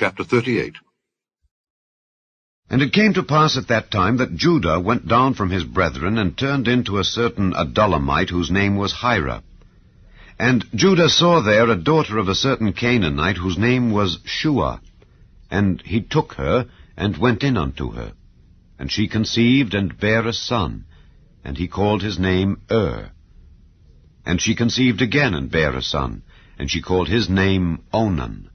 Chapter 38. And it came to pass at that time that Judah went down from his brethren, and turned into a certain Adullamite, whose name was Hira. And Judah saw there a daughter of a certain Canaanite, whose name was Shua. And he took her, and went in unto her. And she conceived, and bare a son, and he called his name And she conceived again, and bare a son, and she called his name Onan.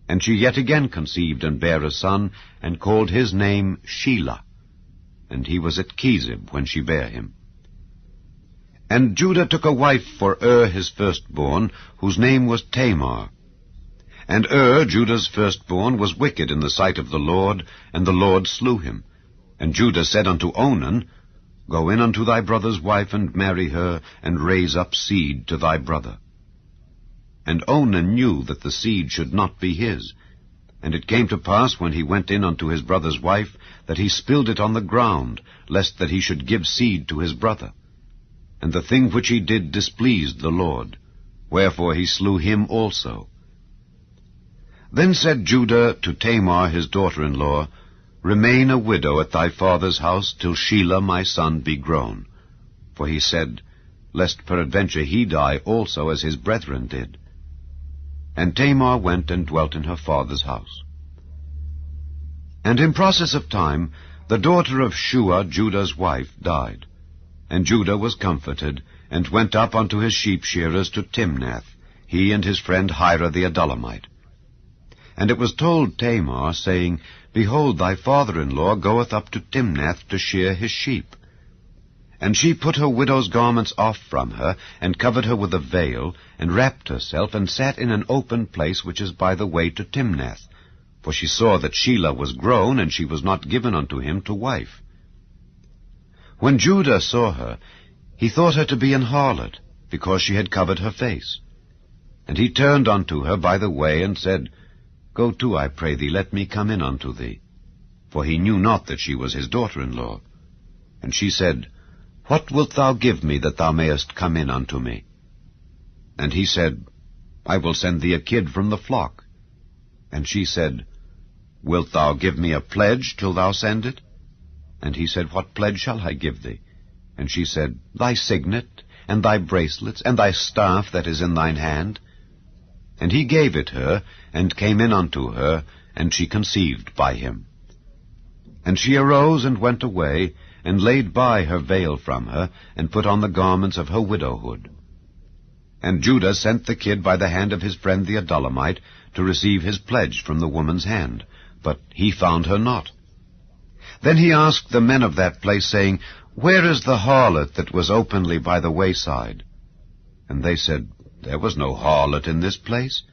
And she yet again conceived, and bare a son, and called his name Shelah. And he was at Chezib when she bare him. And Judah took a wife for his firstborn, whose name was Tamar. And Judah's firstborn, was wicked in the sight of the Lord, and the Lord slew him. And Judah said unto Onan, Go in unto thy brother's wife, and marry her, and raise up seed to thy brother. And Onan knew that the seed should not be his. And it came to pass, when he went in unto his brother's wife, that he spilled it on the ground, lest that he should give seed to his brother. And the thing which he did displeased the Lord, wherefore he slew him also. Then said Judah to Tamar his daughter-in-law, Remain a widow at thy father's house, till Shelah my son be grown. For he said, Lest peradventure he die also, as his brethren did. And Tamar went and dwelt in her father's house. And in process of time, the daughter of Shua, Judah's wife, died. And Judah was comforted, and went up unto his sheep-shearers to Timnath, he and his friend Hira the Adullamite. And it was told Tamar, saying, Behold, thy father-in-law goeth up to Timnath to shear his sheep. And she put her widow's garments off from her, and covered her with a veil, and wrapped herself, and sat in an open place which is by the way to Timnath. For she saw that Shelah was grown, and she was not given unto him to wife. When Judah saw her, he thought her to be an harlot, because she had covered her face. And he turned unto her by the way, and said, Go to, I pray thee, let me come in unto thee. For he knew not that she was his daughter-in-law. And she said, What wilt thou give me, that thou mayest come in unto me? And he said, I will send thee a kid from the flock. And she said, Wilt thou give me a pledge till thou send it? And he said, What pledge shall I give thee? And she said, Thy signet, and thy bracelets, and thy staff that is in thine hand. And he gave it her, and came in unto her, and she conceived by him. And she arose and went away, and laid by her veil from her, and put on the garments of her widowhood. And Judah sent the kid by the hand of his friend the Adullamite, to receive his pledge from the woman's hand, but he found her not. Then he asked the men of that place, saying, Where is the harlot that was openly by the wayside? And they said, There was no harlot in this place.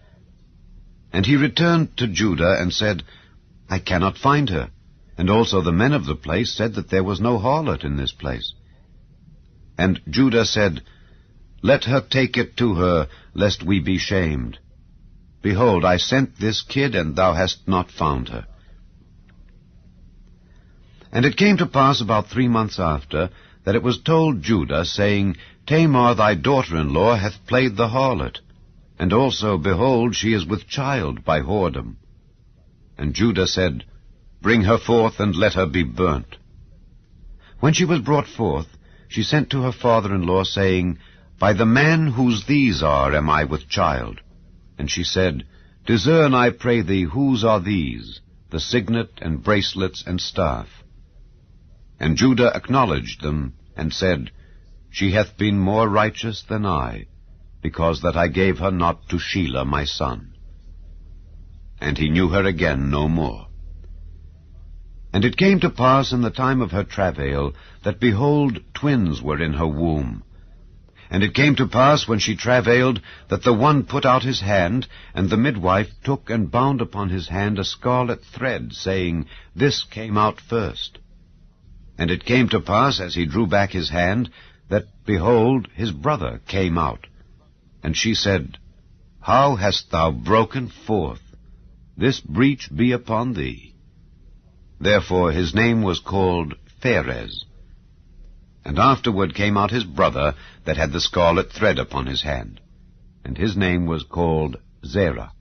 And he returned to Judah, and said, I cannot find her. And also the men of the place said that there was no harlot in this place. And Judah said, Let her take it to her, lest we be shamed. Behold, I sent this kid, and thou hast not found her. And it came to pass about 3 months after, that it was told Judah, saying, Tamar thy daughter-in-law hath played the harlot, and also, behold, she is with child by whoredom. And Judah said, Bring her forth, and let her be burnt. When she was brought forth, she sent to her father-in-law, saying, By the man whose these are am I with child. And she said, Discern, I pray thee, whose are these, the signet, and bracelets, and staff? And Judah acknowledged them, and said, She hath been more righteous than I, because that I gave her not to Shelah my son. And he knew her again no more. And it came to pass in the time of her travail, that, behold, twins were in her womb. And it came to pass, when she travailed, that the one put out his hand, and the midwife took and bound upon his hand a scarlet thread, saying, This came out first. And it came to pass, as he drew back his hand, that, behold, his brother came out. And she said, How hast thou broken forth? This breach be upon thee. Therefore his name was called Pharez. And afterward came out his brother that had the scarlet thread upon his hand, and his name was called Zerah.